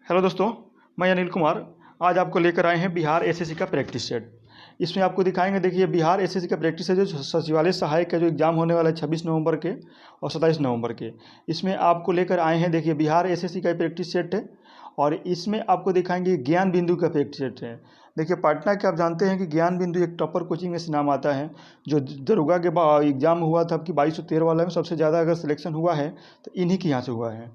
Hello दोस्तों, मैं अनिल कुमार। आज आपको लेकर आए हैं बिहार एसएससी का प्रैक्टिस सेट। इसमें आपको दिखाएंगे, देखिए बिहार एसएससी का प्रैक्टिस है जो सचिवालय सहायक का जो एग्ज़ाम होने वाला है 26 नवंबर के और 27 नवंबर के। इसमें आपको लेकर आए हैं, देखिए बिहार एसएससी का प्रैक्टिस सेट है और इसमें आपको दिखाएंगे ज्ञान बिंदु का प्रैक्टिस सेट है। देखिए पटना के आप जानते हैं कि ज्ञान बिंदु एक टॉपर कोचिंग में से नाम आता है, जो दरोगा के एग्ज़ाम हुआ था कि 2213 वाला में सबसे ज़्यादा अगर सिलेक्शन हुआ है तो इन्हीं के यहाँ से हुआ है।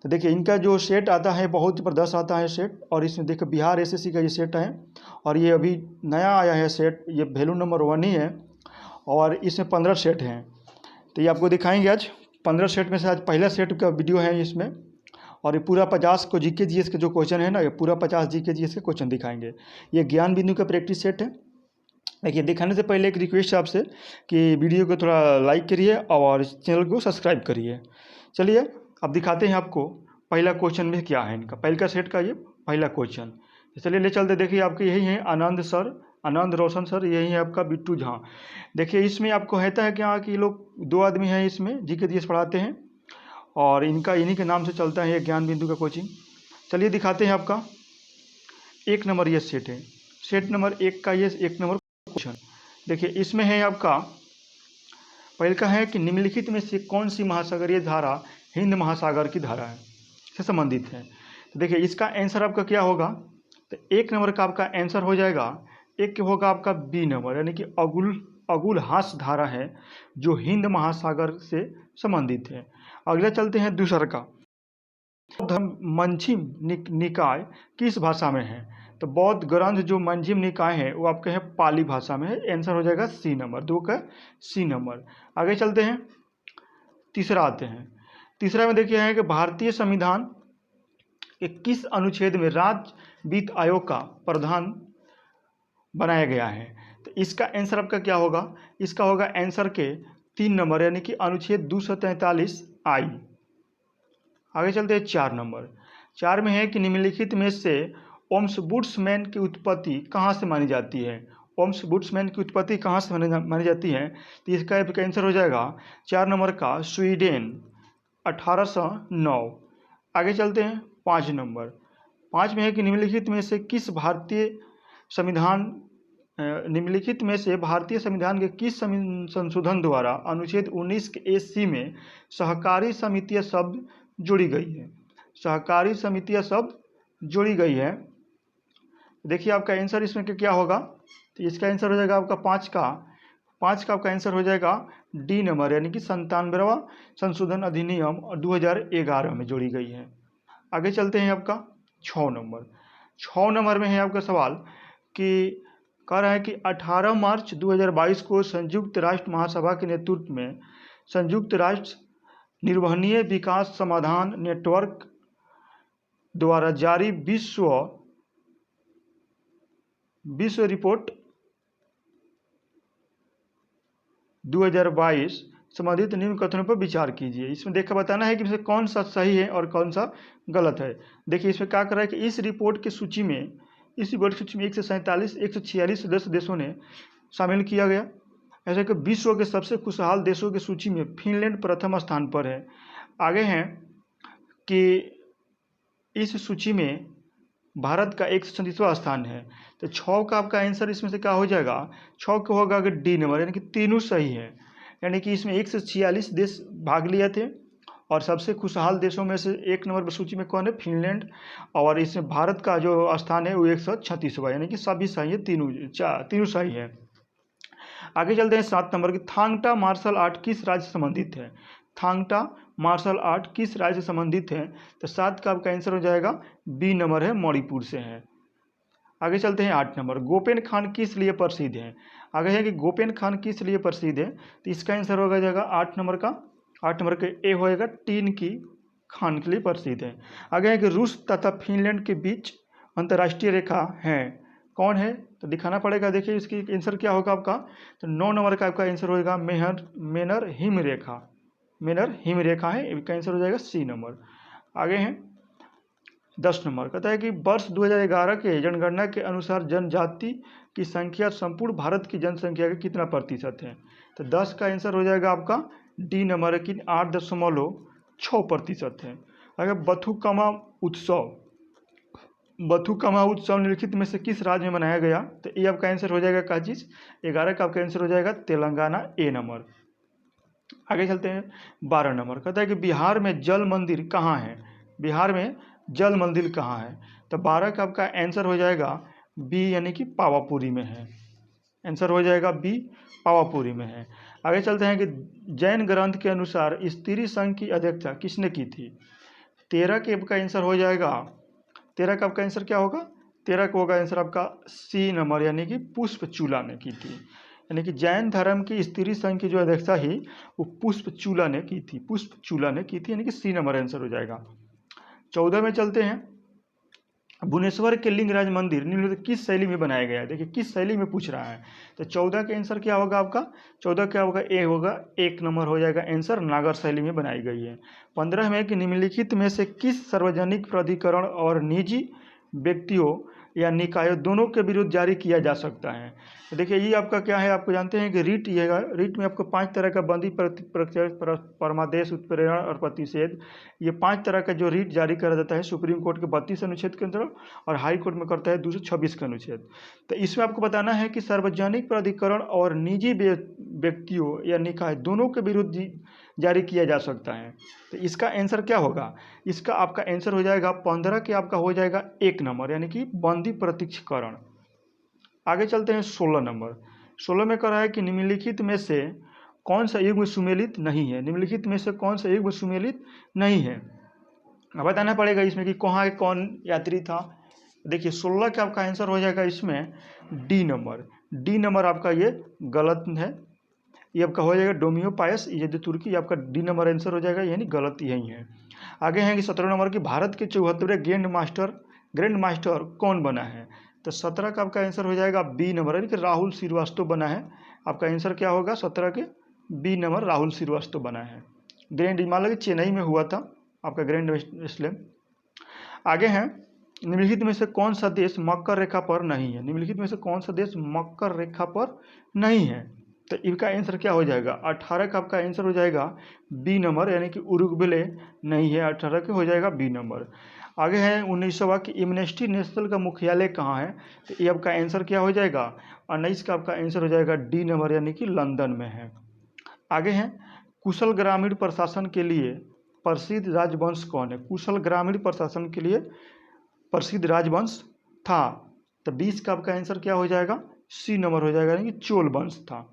तो देखिए इनका जो सेट आता है बहुत ज़बरदस्त आता है सेट, और इसमें देखिए बिहार एसएससी का ये सेट है और ये अभी नया आया है सेट, ये वैल्यू नंबर 1 ही है और इसमें 15 सेट हैं। तो ये आपको दिखाएंगे आज 15 सेट में से आज पहला सेट का वीडियो है इसमें, और ये पूरा 50 को जीके जीएस के जो क्वेश्चन है ना, ये पूरा 50 जीके जीएस के क्वेश्चन दिखाएंगे। ये ज्ञान बिंदु का प्रैक्टिस सेट है। देखिए दिखाने से पहले एक रिक्वेस्ट है आपसे कि वीडियो को थोड़ा लाइक करिए और चैनल को सब्सक्राइब करिए। चलिए अब दिखाते हैं आपको पहला क्वेश्चन में क्या है इनका, पहले का सेट का ये पहला क्वेश्चन। चलिए ले चलते। देखिए आपके यही हैं आनंद सर, आनंद रोशन सर, यही है आपका बिट्टू झा। देखिए इसमें आपको कहता है क्या कि लोग 2 आदमी हैं इसमें जीके जीएस पढ़ाते हैं और इनका इन्हीं के नाम से चलता है ये ज्ञान बिंदु का कोचिंग। चलिए दिखाते हैं आपका 1 नंबर ये सेट है, सेट नंबर 1 का ये 1 नंबर क्वेश्चन। देखिए इसमें है आपका पहले का है कि निम्नलिखित में से कौन सी महासागरीय धारा हिंद महासागर की धारा है से संबंधित है। तो देखिए इसका आंसर आपका क्या होगा, तो 1 नंबर का आपका आंसर हो जाएगा, एक होगा आपका बी नंबर, यानी कि अगुलहास धारा है जो हिंद महासागर से संबंधित है। अगला चलते हैं दूसरा का, मंझिम निकाय किस भाषा में है। तो बौद्ध ग्रंथ जो मंझिम निकाय है वो आपके हैं पाली भाषा में है। आंसर हो जाएगा सी नंबर, 2 का सी नंबर। आगे चलते हैं, तीसरा आते हैं। तीसरा में देखिए है कि भारतीय संविधान के किस अनुच्छेद में राज्य वित्त आयोग का प्रधान बनाया गया है। तो इसका आंसर आपका क्या होगा, इसका होगा आंसर के 3 नंबर, यानी कि अनुच्छेद 243 आई। आगे चलते हैं 4 नंबर। 4 में है कि निम्नलिखित में से ओम्सबुड्समैन की उत्पत्ति कहाँ से मानी जाती है। ओम्सबुड्समैन की उत्पत्ति कहाँ से मानी जाती है, तो इसका आंसर हो जाएगा 4 नंबर का स्वीडन 1809। आगे चलते हैं 5 नंबर। 5 में है कि निम्नलिखित में से भारतीय संविधान के किस संशोधन द्वारा अनुच्छेद 19 के AC में सहकारी समितियां शब्द जोड़ी गई है। सहकारी समितियां शब्द जोड़ी गई है। देखिए आपका आंसर इसमें क्या होगा, तो इसका आंसर हो जाएगा आपका 5 का आपका आंसर हो जाएगा डी नंबर, यानी कि 97वां संशोधन अधिनियम 2011 में जोड़ी गई है। आगे चलते हैं आपका 6 नंबर। 6 नंबर में है आपका सवाल कि कह रहा है कि 18 मार्च 2022 को संयुक्त राष्ट्र महासभा के नेतृत्व में संयुक्त राष्ट्र निर्वहनीय विकास समाधान नेटवर्क द्वारा जारी विश्व रिपोर्ट 2022 संबंधित निम्न कथनों पर विचार कीजिए। इसमें देखकर बताना है कि इसमें कौन सा सही है और कौन सा गलत है। देखिए इसमें क्या कर रहा है कि इस रिपोर्ट की सूची में 147 146 सदस्य देशों ने शामिल किया गया। ऐसे कि विश्व के सबसे खुशहाल देशों की सूची में फिनलैंड प्रथम स्थान पर है। आगे हैं कि इस सूची में भारत का 137वां स्थान है। तो 6 का आपका आंसर इसमें से क्या हो जाएगा, 6 का होगा अगर डी नंबर, यानी कि तीनों सही है। यानी कि इसमें 146 देश भाग लिए थे और सबसे खुशहाल देशों में से 1 नंबर पर सूची में कौन है, फिनलैंड, और इसमें भारत का जो स्थान है वो 136वां, यानी कि सभी सही है, तीनों सही है। आगे चलते हैं 7 नंबर की, थांगटा मार्शल आर्ट किस राज्य से संबंधित है। थांगटा मार्शल आर्ट किस राज्य से संबंधित है, तो 7 का आपका आंसर हो जाएगा बी नंबर है, मणिपुर से है। आगे चलते हैं 8 नंबर, गोपेन खान किस लिए प्रसिद्ध है। आगे है कि गोपेन खान किस लिए प्रसिद्ध है, तो इसका आंसर हो जाएगा 8 नंबर का, 8 नंबर का ए होएगा, टीन की खान के लिए प्रसिद्ध है। आगे है कि रूस तथा फिनलैंड के बीच अंतर्राष्ट्रीय रेखा है, कौन है, तो दिखाना पड़ेगा। देखिए इसकी आंसर क्या होगा आपका, तो 9 नंबर का आपका आंसर होगा मेनर हिम रेखा, मेनर हिम रेखा है, इसका आंसर हो जाएगा सी नंबर। आगे हैं 10 नंबर, कहता है कि वर्ष 2011 के जनगणना के अनुसार जनजाति की संख्या संपूर्ण भारत की जनसंख्या का कितना प्रतिशत है। तो 10 का आंसर हो जाएगा आपका डी नंबर है कि 8.6% है। अगर बथुकम्मा उत्सव बथु कमा उत्सव निम्नलिखित में से किस राज्य में मनाया गया? तो ये आपका आंसर हो जाएगा क्या चीज़? 11 का आपका आंसर हो जाएगा तेलंगाना, ए नंबर। आगे चलते हैं 12 नंबर। कहता है कि बिहार में जल मंदिर कहाँ है? बिहार में जल मंदिर कहाँ है? तो 12 का आपका आंसर हो जाएगा बी, यानी कि पावापुरी में है। आंसर हो जाएगा बी, पावापुरी में है। आगे चलते हैं कि जैन ग्रंथ के अनुसार स्त्री संघ की अध्यक्षता किसने की थी? 13 के आपका आंसर हो जाएगा, 13 का आपका आंसर क्या होगा? 13 का होगा आंसर आपका सी नंबर, यानी कि पुष्पचूला ने की थी। यानी कि जैन धर्म की स्त्री संघ की जो अध्यक्षता ही वो पुष्पचूला ने की थी, पुष्पचूला ने की थी, यानी कि सी नंबर आंसर हो जाएगा। 14 में चलते हैं। भुवनेश्वर के लिंगराज मंदिर निम्नलिखित किस शैली में बनाया गया है? देखिए किस शैली में पूछ रहा है। तो 14 का आंसर क्या होगा आपका? 14 क्या होगा? ए होगा, 1 नंबर हो जाएगा आंसर, नागर शैली में बनाई गई है। 15 में कि निम्नलिखित में से किस सार्वजनिक प्राधिकरण और निजी व्यक्तियों या निकायों दोनों के विरुद्ध जारी किया जा सकता है? तो देखिए ये आपका क्या है, आपको जानते हैं कि रिट, ये रिट में आपको 5 तरह का बंदी, परमादेश, उत्प्रेरण और प्रतिषेध, ये 5 तरह का जो रिट जारी करा जाता है सुप्रीम कोर्ट के 32 अनुच्छेद के अंदर, और हाई कोर्ट में करता है 226 का अनुच्छेद। तो इसमें आपको बताना है कि सार्वजनिक प्राधिकरण और निजी व्यक्तियों या निकाय दोनों के विरुद्ध जारी किया जा सकता है। तो इसका आंसर क्या होगा? इसका आपका आंसर हो जाएगा 15 के आपका हो जाएगा 1 नंबर, यानी कि बंदी प्रत्यक्षीकरण। आगे चलते हैं 16 नंबर। 16 में कह रहा है कि निम्नलिखित में से कौन सा युग्म सुमेलित नहीं है? निम्नलिखित में से कौन सा युग्म सुमेलित नहीं है? अब बताना पड़ेगा इसमें कि कहाँ कौन यात्री था। देखिए 16 का आपका आंसर हो जाएगा इसमें डी नंबर। डी नंबर आपका ये गलत है, ये आपका हो जाएगा डोमियोपायस ये जो तुर्की, आपका डी नंबर आंसर हो जाएगा, यानी गलत यही है। आगे हैं कि 17 नंबर की भारत के 74वें ग्रैंड मास्टर कौन बना है? तो 17 का आपका आंसर हो जाएगा बी नंबर, यानी कि राहुल श्रीवास्तव बना है। आपका आंसर क्या होगा? 17 के बी नंबर, राहुल श्रीवास्तव बना है। ग्रैंड, मान लो कि चेन्नई में हुआ था आपका ग्रैंड स्लैम। आगे हैं निम्नलिखित में से कौन सा देश मकर रेखा पर नहीं है? निम्नलिखित में से कौन सा देश मकर रेखा पर नहीं है? तो इनका आंसर क्या हो जाएगा? 18 का आपका आंसर हो जाएगा बी नंबर, यानी कि उरुग्वे नहीं है, 18 के हो जाएगा बी नंबर। आगे है 19वां कि एम्नेस्टी नेशनल का मुख्यालय कहाँ है? तो ये आपका आंसर क्या हो जाएगा? 19 का आपका आंसर हो जाएगा डी नंबर, यानी कि लंदन में है। आगे हैं कुशल ग्रामीण प्रशासन के लिए प्रसिद्ध राजवंश कौन है? कुशल ग्रामीण प्रशासन के लिए प्रसिद्ध राजवंश था। तो 20 का आपका आंसर क्या हो जाएगा? सी नंबर हो जाएगा, यानी कि चोल वंश था।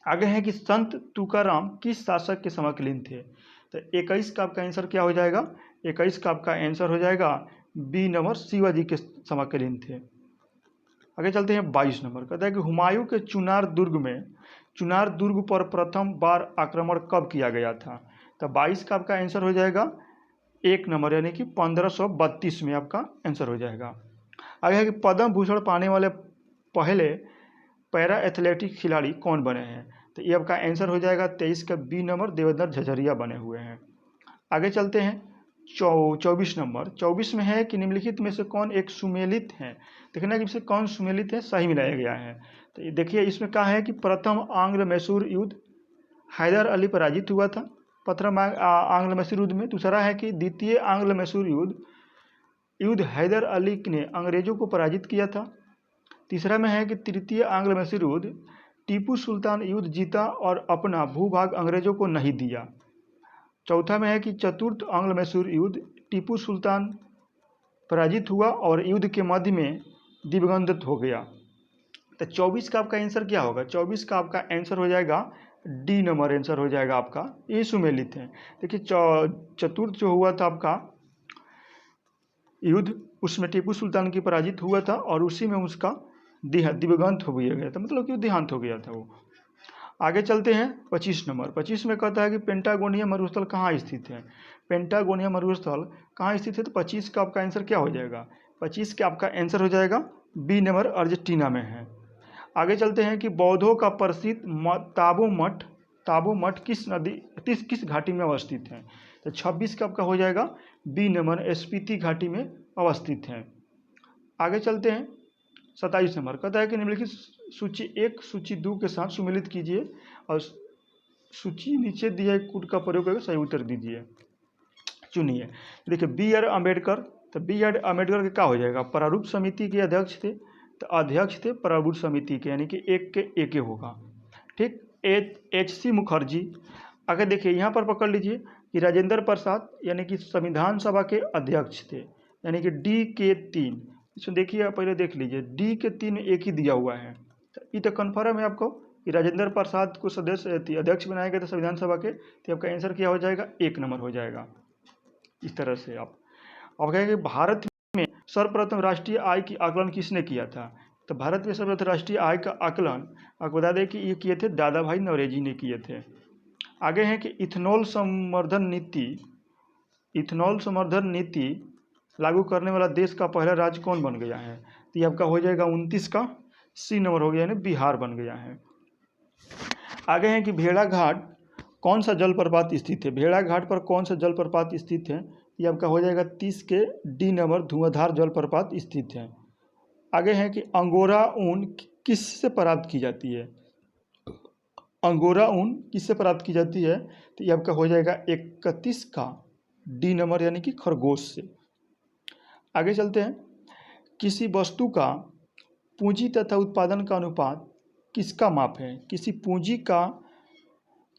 आगे है कि संत तुकाराम किस शासक के समकालीन थे? तो 21 का आपका आंसर क्या हो जाएगा? 21 का आपका आंसर हो जाएगा बी नंबर, शिवाजी के समकालीन थे। आगे चलते हैं 22 नंबर। कहता है कि हुमायूं के चुनार दुर्ग पर प्रथम बार आक्रमण कब किया गया था? तो 22 का आपका आंसर हो जाएगा 1 नंबर, यानी कि 1532 में आपका आंसर हो जाएगा। आगे है कि पद्म भूषण पाने वाले पहले पैरा एथलेटिक खिलाड़ी कौन बने हैं? तो ये आपका आंसर हो जाएगा 23 का बी नंबर, देवेंद्र झझरिया बने हुए हैं। आगे चलते हैं 24 नंबर। 24 में है कि निम्नलिखित में से कौन एक सुमेलित है? देखना कि इसमें कौन सुमेलित है, सही मिलाया गया है। तो देखिए इसमें कहा है कि प्रथम आंग्ल मैसूर युद्ध हैदर अली पराजित हुआ था, प्रथम आंग्ल मैसूर युद्ध में। दूसरा है कि द्वितीय आंग्ल मैसूर युद्ध हैदर अली ने अंग्रेजों को पराजित किया था। तीसरा में है कि तृतीय आंग्ल मैसूर युद्ध टीपू सुल्तान युद्ध जीता और अपना भूभाग अंग्रेजों को नहीं दिया। चौथा में है कि चतुर्थ आंग्ल मैसूर युद्ध टीपू सुल्तान पराजित हुआ और युद्ध के मध्य में दिवंगत हो गया। तो 24 का आपका आंसर क्या होगा? 24 का आपका आंसर हो जाएगा डी नंबर, आंसर हो जाएगा आपका, ये सुमेलित है। देखिए चतुर्थ जो हुआ था आपका युद्ध, उसमें टीपू सुल्तान की पराजित हुआ था और उसी में उसका दिवंगत हो गया था, मतलब कि देहांत हो गया था वो। आगे चलते हैं 25 नंबर। 25 में कहता है कि पेंटागोनिया मरुस्थल कहाँ स्थित है? पेंटागोनिया मरुस्थल कहाँ स्थित है? तो 25 का आपका आंसर क्या हो जाएगा? 25 का आपका आंसर हो जाएगा बी नंबर, अर्जेंटीना में है। आगे चलते हैं कि बौद्धों का प्रसिद्ध ताबो मठ किस घाटी में अवस्थित है? तो 26 का आपका हो जाएगा बी नंबर, स्पीति घाटी में अवस्थित है। आगे चलते हैं 27 नंबर। कहता है कि निम्नलिखित सूची 1 सूची 2 के साथ सुमेलित कीजिए और सूची नीचे दिए कूट का प्रयोग करके सही उत्तर दीजिए, चुनिए। देखिए बी आर अम्बेडकर, तो बी आर अम्बेडकर के क्या हो जाएगा, प्रारूप समिति के अध्यक्ष थे, तो अध्यक्ष थे प्रारूप समिति के, यानी कि एक के एक होगा। ठीक। एच सी मुखर्जी, अगर देखिए यहाँ पर पकड़ लीजिए कि राजेंद्र प्रसाद यानी कि संविधान सभा के अध्यक्ष थे, यानी कि डी के 3। इसमें देखिए पहले देख लीजिए डी के 3 एक ही दिया हुआ है, तो ये तो कन्फर्म है आपको कि राजेंद्र प्रसाद को सदस्य अध्यक्ष बनाया गया था संविधान सभा के, तो आपका आंसर क्या हो जाएगा, 1 नंबर हो जाएगा। इस तरह से आप कहेंगे भारत में सर्वप्रथम राष्ट्रीय आय की आकलन किसने किया था, तो भारत में सर्वप्रथम राष्ट्रीय आय का आकलन आपको बता दें कि ये किए थे दादा भाई नौरोजी ने किए थे। आगे है कि इथेनॉल संवर्धन नीति लागू करने वाला देश का पहला राज्य कौन बन गया है, तो ये आपका हो जाएगा 29 का सी नंबर हो गया, यानी बिहार बन गया है। आगे है कि भेड़ाघाट कौन सा जलप्रपात स्थित है, भेड़ाघाट पर कौन सा जलप्रपात स्थित है, ये आपका हो जाएगा 30 के डी नंबर धुआंधार जलप्रपात स्थित है। आगे है कि अंगोरा ऊन किससे प्राप्त की जाती है, अंगोरा ऊन किससे प्राप्त की जाती है, तो ये आपका हो जाएगा 31 का डी नंबर, यानी कि खरगोश से। आगे चलते हैं, किसी वस्तु का पूंजी तथा उत्पादन का अनुपात किसका माप है,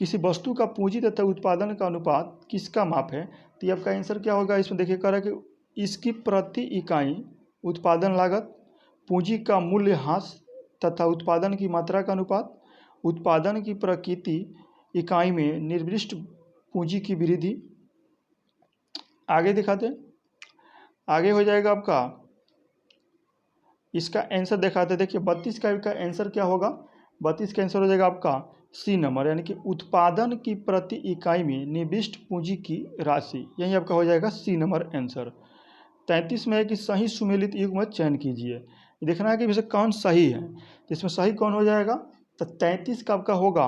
किसी वस्तु का पूंजी तथा उत्पादन का अनुपात किसका माप है, तो ये आपका आंसर क्या होगा, इसमें देखिए कह रहा है कि इसकी प्रति इकाई उत्पादन लागत, पूंजी का मूल्यह्रास तथा उत्पादन की मात्रा का अनुपात, उत्पादन की प्रकृति इकाई में निर्दिष्ट पूंजी की वृद्धि। आगे दिखाते हैं, आगे हो जाएगा आपका इसका आंसर दिखाते, देखिए 32 का आंसर क्या होगा, 32 का आंसर हो जाएगा आपका सी नंबर, यानी कि उत्पादन की प्रति इकाई में निविष्ट पूंजी की राशि, यही आपका हो जाएगा सी नंबर आंसर। 33 में है कि सही सुमेलित युग्म चयन कीजिए, देखना है कि वैसे कौन सही है, तो इसमें सही कौन हो जाएगा, तो 33 का आपका होगा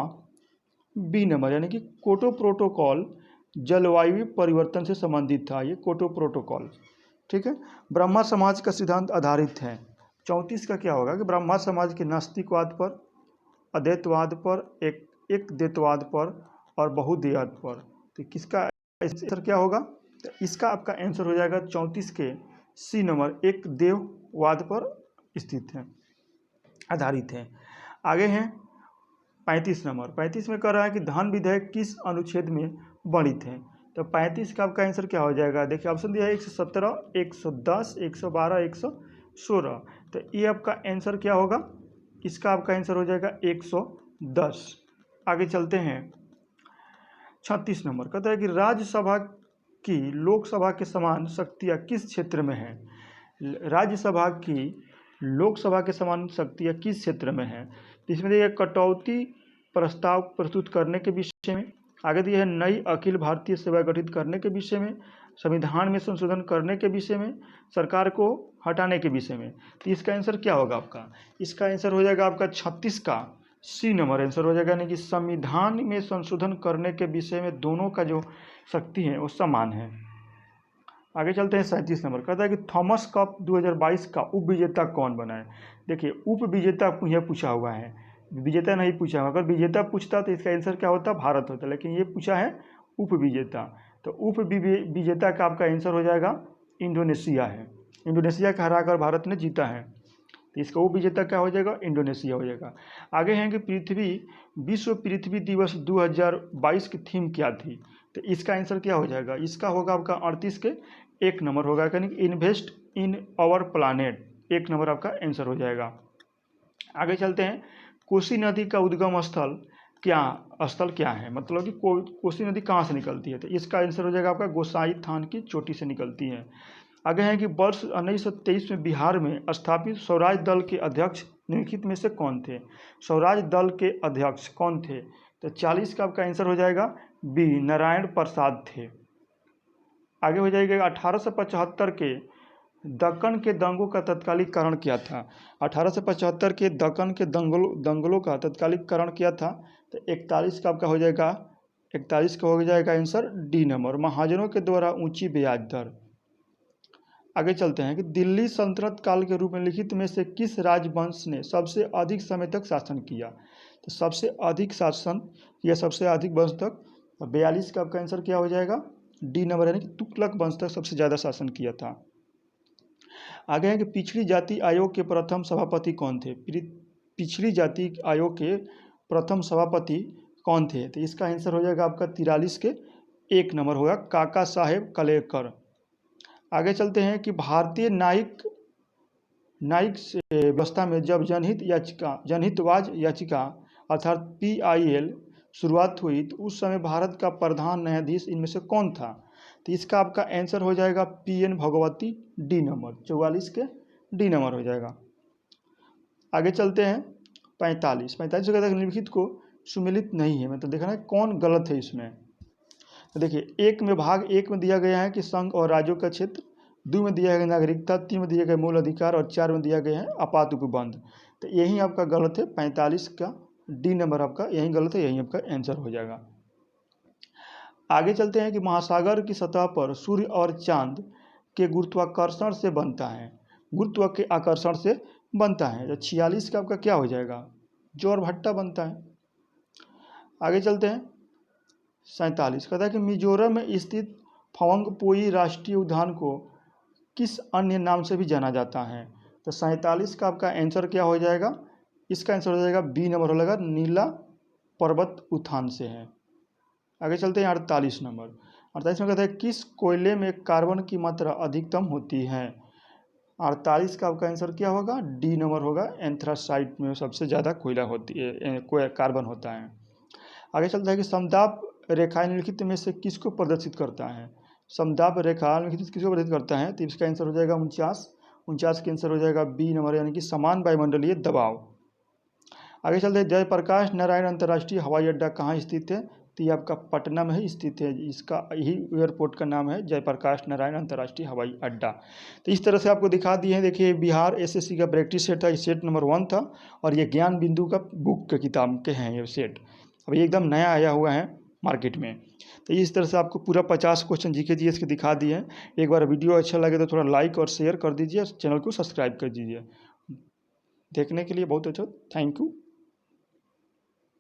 बी नंबर, यानी कि क्योटो प्रोटोकॉल जलवायु परिवर्तन से संबंधित था, ये क्योटो प्रोटोकॉल। ठीक है। ब्रह्मा समाज का सिद्धांत आधारित है, 34 का क्या होगा कि ब्रह्मा समाज के नास्तिकवाद पर, अद्वैतवाद पर, एक द्वैतवाद पर और बहुदेवाद पर, तो किसका आंसर क्या होगा, तो इसका आपका आंसर हो जाएगा 34 के सी नंबर, एक देववाद पर स्थित है, आधारित है। आगे हैं 35 नंबर, 35 में कह रहा है कि धन विधेयक किस अनुच्छेद में वर्णित है, तो 35 का आपका आंसर क्या हो जाएगा, देखिए ऑप्शन दिया है 117, 110, 112, 116, तो ये आपका आंसर क्या होगा, इसका आपका आंसर हो जाएगा 110। आगे चलते हैं 36 नंबर, कहता है कि राज्यसभा की लोकसभा के समान शक्तियाँ किस क्षेत्र में है, राज्यसभा की लोकसभा के समान शक्तियाँ किस क्षेत्र में है, इसमें देखिए कटौती प्रस्ताव प्रस्तुत करने के विषय में, आगे दिया है नई अखिल भारतीय सेवा गठित करने के विषय में, संविधान में संशोधन करने के विषय में, सरकार को हटाने के विषय में, तो इसका आंसर क्या होगा आपका, इसका आंसर हो जाएगा आपका 36 का सी नंबर आंसर हो जाएगा, यानी कि संविधान में संशोधन करने के विषय में दोनों का जो शक्ति है वो समान है। आगे चलते हैं 37 नंबर, कहता है कि थॉमस कप 2022 का उप विजेता कौन बना है, देखिए उप विजेता यह पूछा हुआ है, विजेता नहीं पूछा हुआ, अगर विजेता पूछता तो इसका आंसर क्या होता, भारत होता, लेकिन ये पूछा है उप विजेता, तो उप विजेता का आपका आंसर हो जाएगा इंडोनेशिया है, इंडोनेशिया का हराकर भारत ने जीता है, तो इसका उप विजेता क्या हो जाएगा, इंडोनेशिया हो जाएगा। आगे हैं कि विश्व पृथ्वी दिवस 2022 की थीम क्या थी, तो इसका आंसर क्या हो जाएगा, इसका होगा आपका 38 के 1 नंबर होगा, यानी invest in our planet, 1 number आपका आंसर हो जाएगा। आगे चलते हैं, कोसी नदी का उद्गम स्थल क्या है, मतलब कि कोसी नदी कहाँ से निकलती है, तो इसका आंसर हो जाएगा आपका गोसाई थान की चोटी से निकलती है। आगे है कि वर्ष 1923 में बिहार में स्थापित स्वराज दल के अध्यक्ष निम्नलिखित में से कौन थे, स्वराज दल के अध्यक्ष कौन थे, तो 40 का आपका आंसर हो जाएगा बी नारायण प्रसाद थे। आगे हो जाएगा 1875 के दक्कन के दंगों का तत्कालिक कारण क्या था, 1875 के दक्कन के दंगलों का तत्कालिक कारण क्या था, तो 41 का आपका हो जाएगा, 41 का हो जाएगा आंसर डी नंबर, महाजनों के द्वारा ऊंची ब्याज दर। आगे चलते हैं कि दिल्ली सल्तनत काल के रूप में लिखित में से किस राजवंश ने सबसे अधिक समय तक शासन किया, तो सबसे अधिक शासन या सबसे अधिक वंश तक, 42 का आपका आंसर क्या हो जाएगा डी नंबर, यानी कि तुगलक वंश तक सबसे ज़्यादा शासन किया था। आगे है कि पिछड़ी जाति आयोग के प्रथम सभापति कौन थे। पिछड़ी जाति आयोग के प्रथम सभापति कौन थे। तो इसका आंसर हो जाएगा आपका 43 के 1 नंबर होगा काका साहेब कलेकर। आगे चलते हैं कि भारतीय न्यायिक व्यवस्था में जब जनहितवाज याचिका अर्थात PIL शुरुआत हुई तो उस समय भारत का प्रधान न्यायाधीश इनमें से कौन था। तो इसका आपका आंसर हो जाएगा PN भगवती, D नंबर, 44 के D नंबर हो जाएगा। आगे चलते हैं 45 कहता है निम्नलिखित को सुमेलित नहीं है, मतलब देखना है कौन गलत है इसमें। तो देखिए भाग एक में दिया गया है कि संघ और राज्यों का क्षेत्र, 2 में दिया गया नागरिकता, 3 में दिया गया मूल अधिकार और 4 में दिया गया है आपात उपबंध। तो यही आपका गलत है, 45 का D नंबर आपका यही गलत है, यही आपका आंसर हो जाएगा। आगे चलते हैं कि महासागर की सतह पर सूर्य और चांद के गुरुत्वाकर्षण से बनता है, गुरुत्व के आकर्षण से बनता है। तो 46 का आपका क्या हो जाएगा, ज्वारभाटा बनता है। आगे चलते हैं 47 कहता है कि मिजोरम में स्थित फवंगपोई राष्ट्रीय उद्यान को किस अन्य नाम से भी जाना जाता है। तो 47 का आपका आंसर क्या हो जाएगा, इसका आंसर हो जाएगा B नंबर हो जाएगा नीला पर्वत उद्यान से है। आगे चलते हैं 48 नंबर। 48 में कहता है किस कोयले में कार्बन की मात्रा अधिकतम होती है। 48 का आपका आंसर क्या होगा, D नंबर होगा, एंथ्रासाइट में सबसे ज़्यादा कोयला होती है, कार्बन होता है। आगे चलता है कि समदाब रेखा निम्नलिखित में से किसको प्रदर्शित करता है। समदाब रेखा निम्नलिखित किसको प्रदर्शित करता है। तो इसका आंसर हो जाएगा 49 का आंसर हो जाएगा B नंबर, यानी कि समान वायुमंडलीय दबाव। आगे चलते हैं जयप्रकाश नारायण अंतर्राष्ट्रीय हवाई अड्डा कहाँ स्थित है। तो ये आपका पटना में ही स्थित है, इसका यही एयरपोर्ट का नाम है जयप्रकाश नारायण अंतर्राष्ट्रीय हवाई अड्डा। तो इस तरह से आपको दिखा दिए हैं। देखिए बिहार SSC का प्रैक्टिस सेट था, ये सेट नंबर 1 था और ये ज्ञान बिंदु का बुक के किताब के हैं ये सेट, अभी एकदम नया आया हुआ है मार्केट में। तो इस तरह से आपको पूरा 50 क्वेश्चन GK GS के दिखा दिए हैं। एक बार वीडियो अच्छा लगे तो थोड़ा लाइक और शेयर कर दीजिए, चैनल को सब्सक्राइब कर दीजिए। देखने के लिए बहुत अच्छा, थैंक यू।